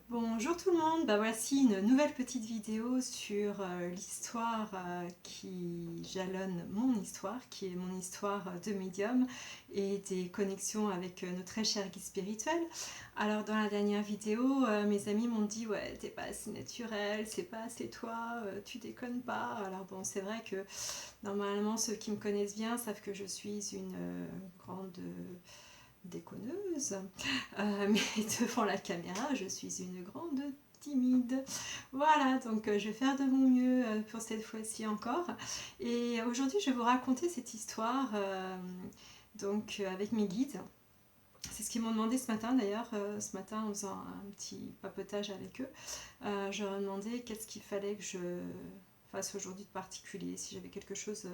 Bonjour tout le monde, voici une nouvelle petite vidéo sur l'histoire qui jalonne mon histoire, qui est mon histoire de médium et des connexions avec nos très chers guides spirituels. Alors dans la dernière vidéo, mes amis m'ont dit ouais t'es pas assez naturel, c'est pas assez toi, tu déconnes pas. Alors bon c'est vrai que normalement ceux qui me connaissent bien savent que je suis une grande déconneuse, mais devant la caméra, je suis une grande timide. Voilà, donc je vais faire de mon mieux pour cette fois-ci encore. Et aujourd'hui, je vais vous raconter cette histoire avec mes guides. C'est ce qu'ils m'ont demandé ce matin d'ailleurs, ce matin en faisant un petit papotage avec eux. Je leur ai demandé qu'est-ce qu'il fallait que je fasse aujourd'hui de particulier, si j'avais quelque chose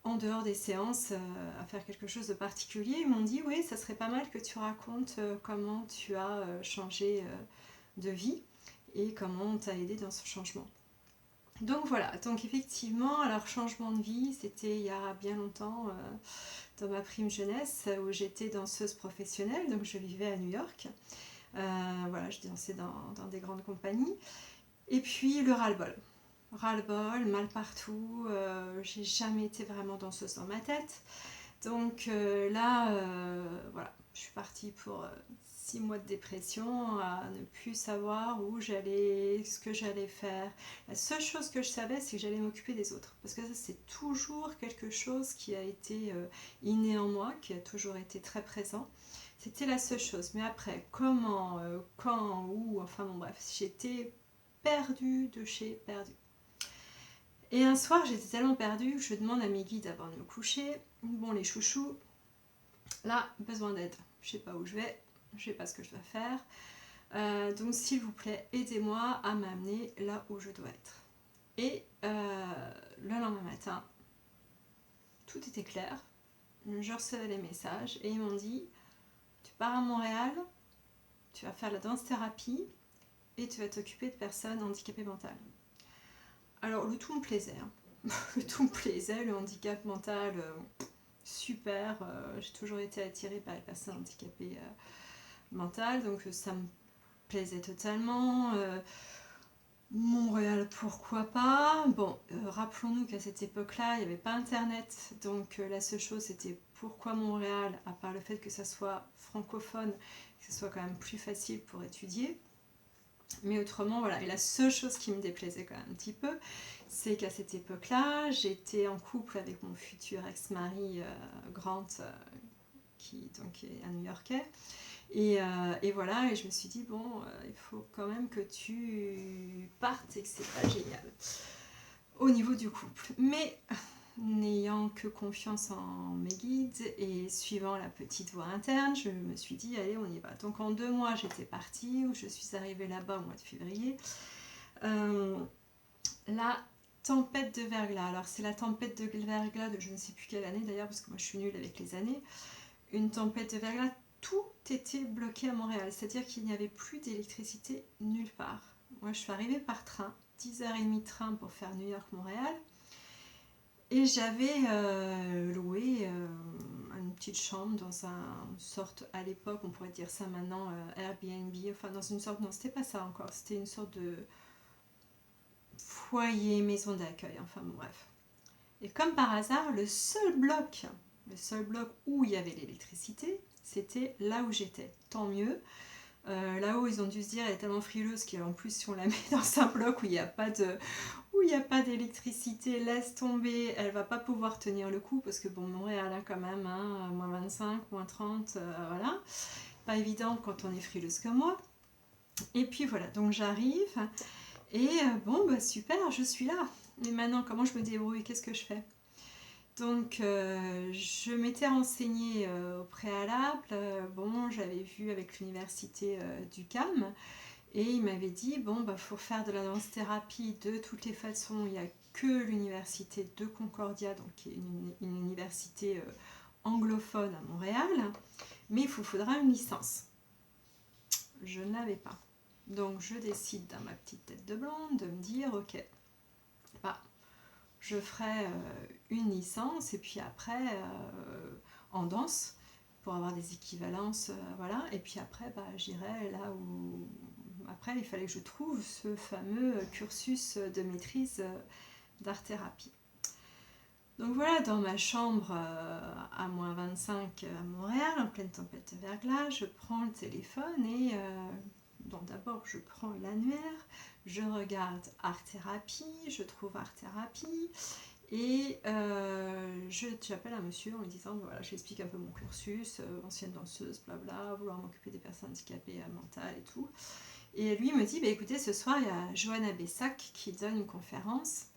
en dehors des séances à faire quelque chose de particulier. Ils m'ont dit oui, ça serait pas mal que tu racontes comment tu as changé de vie et comment on t'a aidé dans ce changement. Donc voilà, donc effectivement, alors changement de vie, c'était il y a bien longtemps dans ma prime jeunesse où j'étais danseuse professionnelle, donc je vivais à New York. Voilà, je dansais dans des grandes compagnies. Et puis le ras-le-bol. Ras-le-bol, mal partout, j'ai jamais été vraiment danseuse dans ma tête. Donc là, voilà, je suis partie pour 6 mois de dépression, à ne plus savoir où j'allais, ce que j'allais faire. La seule chose que je savais, c'est que j'allais m'occuper des autres. Parce que ça, c'est toujours quelque chose qui a été inné en moi, qui a toujours été très présent. C'était la seule chose. Mais après, comment, quand, où, enfin bon bref, j'étais perdue de chez perdue. Et un soir, j'étais tellement perdue que je demande à mes guides avant de me coucher, bon les chouchous, là, besoin d'aide. Je sais pas où je vais, je sais pas ce que je dois faire. Donc s'il vous plaît, aidez-moi à m'amener là où je dois être. Et le lendemain matin, tout était clair. Je recevais les messages et ils m'ont dit, tu pars à Montréal, tu vas faire la danse-thérapie et tu vas t'occuper de personnes handicapées mentales. Alors le tout me plaisait, hein. Le tout me plaisait, le handicap mental, super. J'ai toujours été attirée par les personnes handicapées mentales, donc ça me plaisait totalement. Montréal, pourquoi pas. Bon, rappelons-nous qu'à cette époque-là, il n'y avait pas Internet, donc la seule chose c'était pourquoi Montréal, à part le fait que ça soit francophone, que ce soit quand même plus facile pour étudier. Mais autrement, voilà. Et la seule chose qui me déplaisait quand même un petit peu, c'est qu'à cette époque-là, j'étais en couple avec mon futur ex-mari Grant, qui donc est un New-Yorkais. Et voilà, et je me suis dit, bon, il faut quand même que tu partes et que c'est pas génial au niveau du couple. Mais n'ayant que confiance en mes guides et suivant la petite voie interne, je me suis dit, allez, on y va. Donc en 2 mois, j'étais partie, où je suis arrivée là-bas au mois de février. Euh, la tempête de verglas. Alors c'est la tempête de verglas de je ne sais plus quelle année d'ailleurs, parce que moi je suis nulle avec les années. Une tempête de verglas, tout était bloqué à Montréal, c'est-à-dire qu'il n'y avait plus d'électricité nulle part. Moi, je suis arrivée par train, 10h30 de train pour faire New York-Montréal, et j'avais loué une petite chambre dans une sorte, à l'époque, on pourrait dire ça maintenant, Airbnb, enfin dans une sorte, non, c'était pas ça encore, c'était une sorte de foyer, maison d'accueil, enfin bon, bref. Et comme par hasard, le seul bloc où il y avait l'électricité, c'était là où j'étais. Tant mieux. Là-haut, ils ont dû se dire, elle est tellement frileuse qu'en plus, si on la met dans un bloc où il n'y a pas d'électricité, laisse tomber, elle va pas pouvoir tenir le coup parce que bon, Montréal a quand même moins 25, moins 30, voilà. Pas évident quand on est frileuse comme moi. Et puis voilà, donc j'arrive et bon, super, je suis là. Mais maintenant, comment je me débrouille? Qu'est-ce que je fais? Donc, je m'étais renseignée au préalable. Bon, j'avais vu avec l'université du CAM et il m'avait dit bon, faut faire de la danse-thérapie de toutes les façons. Il n'y a que l'université de Concordia, donc qui est une université anglophone à Montréal, mais il faudra une licence. Je ne l'avais pas. Donc, je décide dans ma petite tête de blonde de me dire ok, bah, je ferai une licence et puis après en danse pour avoir des équivalences, voilà. Et puis après, j'irai là où après, il fallait que je trouve ce fameux cursus de maîtrise d'art-thérapie. Donc voilà, dans ma chambre à moins 25 à Montréal, en pleine tempête de verglas, je prends le téléphone et donc d'abord je prends l'annuaire, je regarde art-thérapie, je trouve art-thérapie et j'appelle un monsieur en lui disant voilà, je lui explique un peu mon cursus, ancienne danseuse, blabla, vouloir m'occuper des personnes handicapées mentales et tout. Et lui me dit bah, écoutez, ce soir il y a Johanna Bessac qui donne une conférence.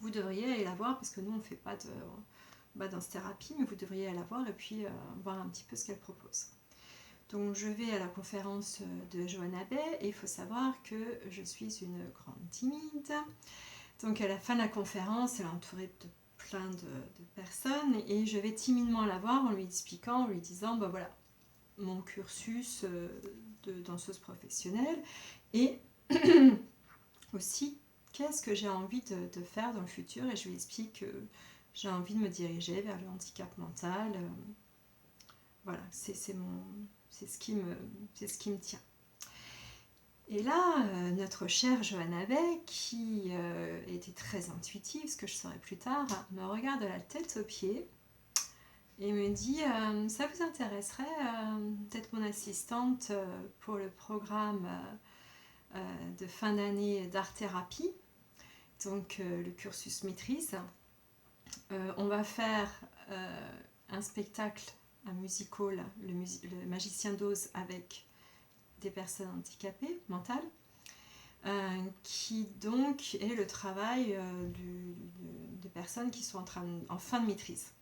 Vous devriez aller la voir parce que nous on ne fait pas de danse-thérapie, mais vous devriez aller la voir et puis voir un petit peu ce qu'elle propose. Donc je vais à la conférence de Johanna Bay et il faut savoir que je suis une grande timide. Donc à la fin de la conférence, elle est entourée de plein de personnes et je vais timidement la voir en lui expliquant, en lui disant bah voilà, mon cursus de danseuse professionnelle et aussi qu'est-ce que j'ai envie de faire dans le futur, et je lui explique que j'ai envie de me diriger vers le handicap mental. Voilà, c'est ce qui me tient. Et là, notre chère Johanna Bay, qui était très intuitive, ce que je saurai plus tard, me regarde de la tête aux pieds et me dit ça vous intéresserait d'être mon assistante pour le programme de fin d'année d'art-thérapie, donc le cursus maîtrise. On va faire un spectacle, un musical, le Magicien d'Oz avec des personnes handicapées mentales, qui donc est le travail de personnes qui sont en fin de maîtrise.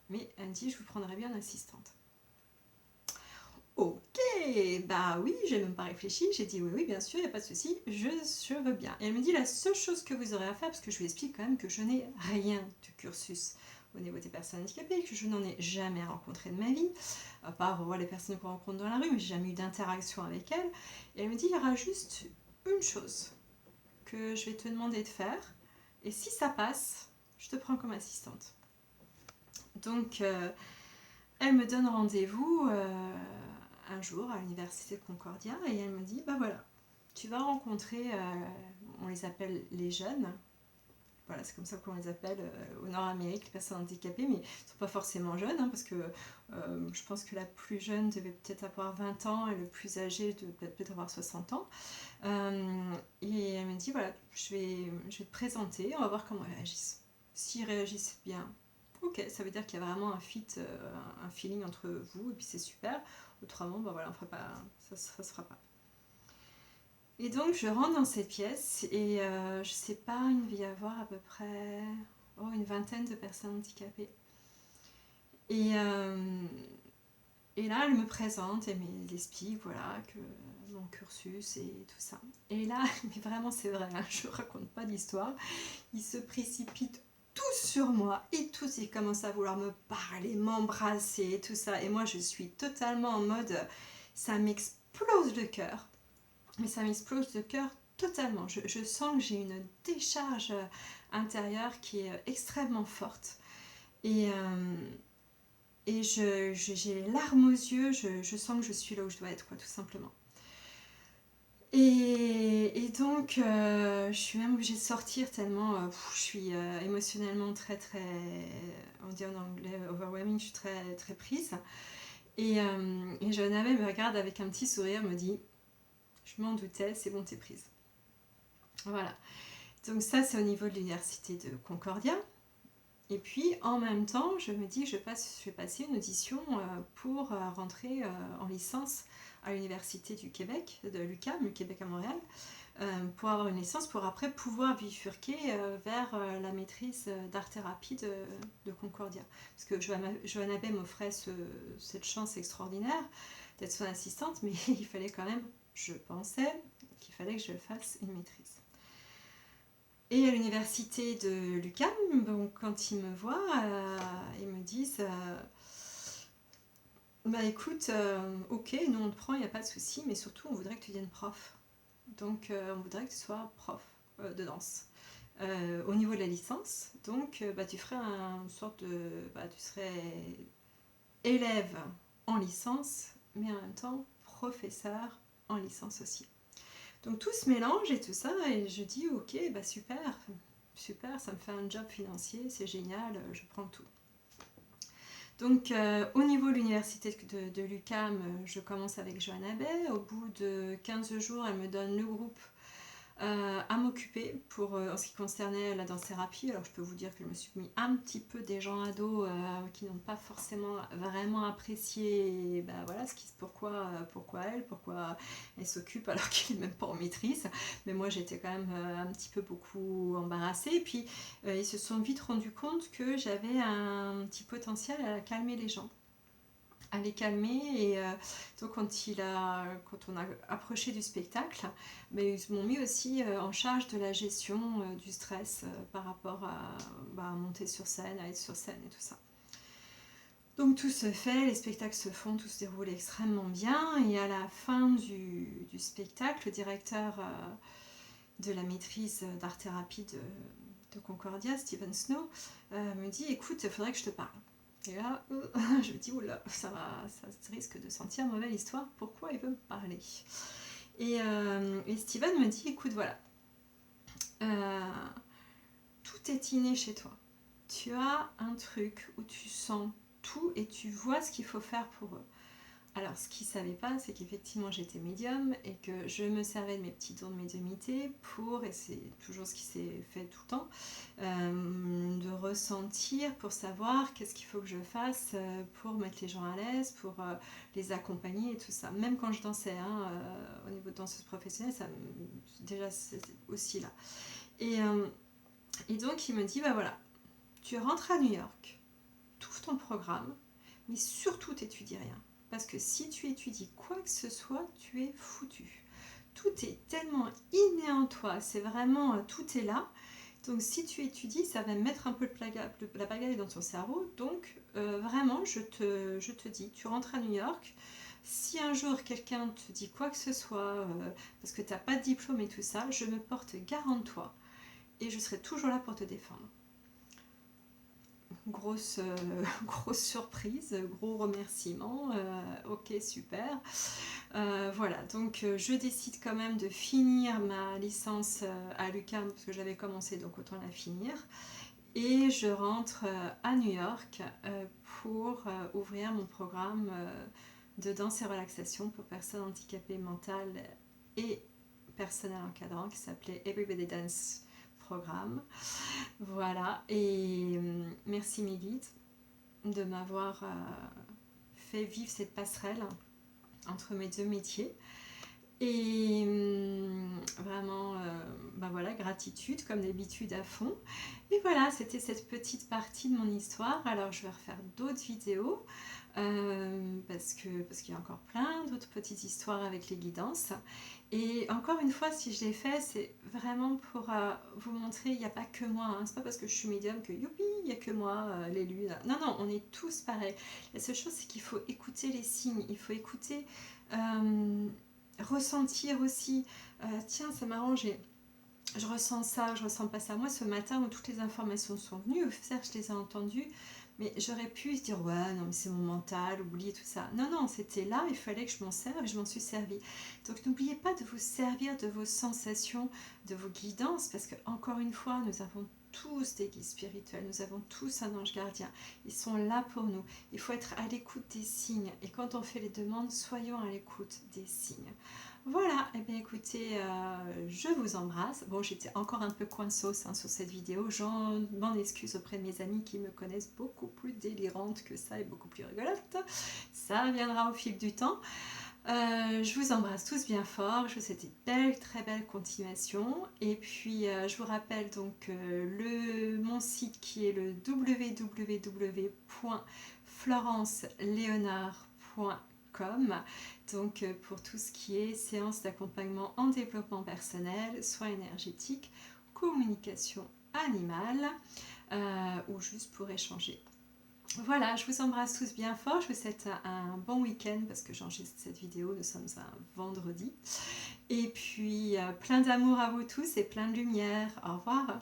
Mais elle me dit je vous prendrai bien une assistante. Ok, bah oui, j'ai même pas réfléchi, j'ai dit oui, bien sûr, il n'y a pas de souci, je veux bien. Et elle me dit la seule chose que vous aurez à faire, parce que je lui explique quand même que je n'ai rien de cursus au niveau des personnes handicapées, que je n'en ai jamais rencontré de ma vie, à part les personnes qu'on rencontre dans la rue, mais j'ai jamais eu d'interaction avec elles. Et elle me dit il y aura juste une chose que je vais te demander de faire, et si ça passe, je te prends comme assistante. Donc, elle me donne rendez-vous un jour à l'université de Concordia et elle me dit bah voilà, tu vas rencontrer, on les appelle les jeunes, voilà, c'est comme ça qu'on les appelle au Nord-Amérique, les personnes handicapées, mais ils ne sont pas forcément jeunes, parce que je pense que la plus jeune devait peut-être avoir 20 ans et le plus âgé devait peut-être avoir 60 ans. Et elle me dit voilà, je vais te présenter, on va voir comment ils réagissent. S'ils réagissent bien, ok, ça veut dire qu'il y a vraiment un fit, un feeling entre vous, et puis c'est super. Autrement, bah voilà, on fera pas, ça se fera pas. Et donc je rentre dans cette pièce et je sais pas, il devait y avoir à peu près une vingtaine de personnes handicapées. Et là, elle me présente, elle m'explique voilà, que mon cursus et tout ça. Et là, mais vraiment c'est vrai, hein, je raconte pas d'histoire, ils se précipitent tous sur moi et tous ils commencent à vouloir me parler, m'embrasser et tout ça. Et moi je suis totalement en mode, ça m'explose le cœur. Mais ça m'explose le cœur totalement. Je sens que j'ai une décharge intérieure qui est extrêmement forte. Et j'ai les larmes aux yeux, je sens que je suis là où je dois être, quoi, tout simplement. Et donc, je suis même obligée de sortir tellement je suis émotionnellement très, on dit en anglais overwhelming, je suis très, très prise. Et Johanna me regarde avec un petit sourire, me dit je m'en doutais, c'est bon, t'es prise. Voilà. Donc ça, c'est au niveau de l'université de Concordia. Et puis, en même temps, je me dis que je vais passer une audition pour rentrer en licence à l'université du Québec, de l'UQAM, le Québec à Montréal, pour avoir une licence, pour après pouvoir bifurquer vers la maîtrise d'art-thérapie de Concordia. Parce que Johanna Bay m'offrait cette chance extraordinaire d'être son assistante, mais il fallait quand même, je pensais, qu'il fallait que je fasse une maîtrise. Et à l'université de l'UQAM, bon, quand ils me voient, ils me disent bah écoute, ok, nous on te prend, il n'y a pas de souci, mais surtout on voudrait que tu deviennes prof. Donc on voudrait que tu sois prof de danse. Au niveau de la licence, donc tu ferais une sorte de. Tu serais élève en licence, mais en même temps professeur en licence aussi. Donc tout se mélange et tout ça, et je dis ok, bah super, super, ça me fait un job financier, c'est génial, je prends tout. Donc au niveau de l'université de l'UQAM, je commence avec Johanna Bay. Au bout de 15 jours, elle me donne le groupe à m'occuper pour en ce qui concernait la danse-thérapie. Alors je peux vous dire que je me suis mis un petit peu des gens ados qui n'ont pas forcément vraiment apprécié ben, voilà, pourquoi elle s'occupe alors qu'elle n'est même pas en maîtrise. Mais moi j'étais quand même un petit peu beaucoup embarrassée. Et puis ils se sont vite rendus compte que j'avais un petit potentiel à calmer les gens, à les calmer. Et donc quand on a approché du spectacle, mais ils m'ont mis aussi en charge de la gestion du stress par rapport à monter sur scène, à être sur scène et tout ça. Donc tout se fait, les spectacles se font, tout se déroule extrêmement bien, et à la fin du spectacle, le directeur de la maîtrise d'art-thérapie de Concordia, Steven Snow, me dit écoute, il faudrait que je te parle. Et là, je me dis, oula, ça risque de sentir mauvaise histoire, pourquoi il veut me parler? Et Steven me dit, écoute, voilà, tout est inné chez toi. Tu as un truc où tu sens tout et tu vois ce qu'il faut faire pour eux. Alors, ce qu'il ne savait pas, c'est qu'effectivement, j'étais médium et que je me servais de mes petits dons de médiumnité pour, et c'est toujours ce qui s'est fait tout le temps, de ressentir pour savoir qu'est-ce qu'il faut que je fasse pour mettre les gens à l'aise, pour les accompagner et tout ça. Même quand je dansais, au niveau de danseuse professionnelle, déjà, c'est aussi là. Et donc, il me dit, bah voilà, tu rentres à New York, tu ouvres ton programme, mais surtout, t'étudies rien. Parce que si tu étudies quoi que ce soit, tu es foutu. Tout est tellement inné en toi, c'est vraiment, tout est là. Donc si tu étudies, ça va mettre un peu la pagaille dans ton cerveau. Donc vraiment, je te dis, tu rentres à New York. Si un jour quelqu'un te dit quoi que ce soit, parce que tu n'as pas de diplôme et tout ça, je me porte garant de toi. Et je serai toujours là pour te défendre. Grosse surprise, gros remerciement, ok super. Voilà, donc je décide quand même de finir ma licence à l'UQAM parce que j'avais commencé, donc autant la finir. Et je rentre à New York pour ouvrir mon programme de danse et relaxation pour personnes handicapées mentales et personnel encadrant qui s'appelait Everybody Dance Programme. Voilà, et merci mes guides de m'avoir fait vivre cette passerelle entre mes deux métiers. Et vraiment, voilà, gratitude comme d'habitude à fond. Et voilà, c'était cette petite partie de mon histoire. Alors je vais refaire d'autres vidéos parce qu'il y a encore plein d'autres petites histoires avec les guidances. Et encore une fois, si je l'ai fait, c'est vraiment pour vous montrer, il n'y a pas que moi, hein. C'est pas parce que je suis médium que youpi, il n'y a que moi, l'élu. Non, non, on est tous pareils. La seule chose, c'est qu'il faut écouter les signes, il faut écouter, ressentir aussi. Tiens, c'est marrant, je ressens ça, je ressens pas ça. Moi, ce matin où toutes les informations sont venues, certes, je les ai entendues, mais j'aurais pu se dire, ouais, non, mais c'est mon mental, oublier tout ça. Non, non, c'était là, il fallait que je m'en serve et je m'en suis servie. Donc, n'oubliez pas de vous servir de vos sensations, de vos guidances, parce que, encore une fois, nous avons tous des guides spirituels, nous avons tous un ange gardien. Ils sont là pour nous. Il faut être à l'écoute des signes. Et quand on fait les demandes, soyons à l'écoute des signes. Voilà, et bien écoutez, je vous embrasse. Bon, j'étais encore un peu coincose sur cette vidéo. J'en m'en excuse auprès de mes amis qui me connaissent beaucoup plus délirante que ça et beaucoup plus rigolote. Ça viendra au fil du temps. Je vous embrasse tous bien fort. Je vous souhaite une belle, très belle continuation. Et puis, je vous rappelle donc mon site qui est le www.florenceleonard.com. Donc pour tout ce qui est séance d'accompagnement en développement personnel, soins énergétiques, communication animale ou juste pour échanger. Voilà, je vous embrasse tous bien fort, je vous souhaite un bon week-end parce que j'enregistre cette vidéo, nous sommes un vendredi. Et puis plein d'amour à vous tous et plein de lumière. Au revoir.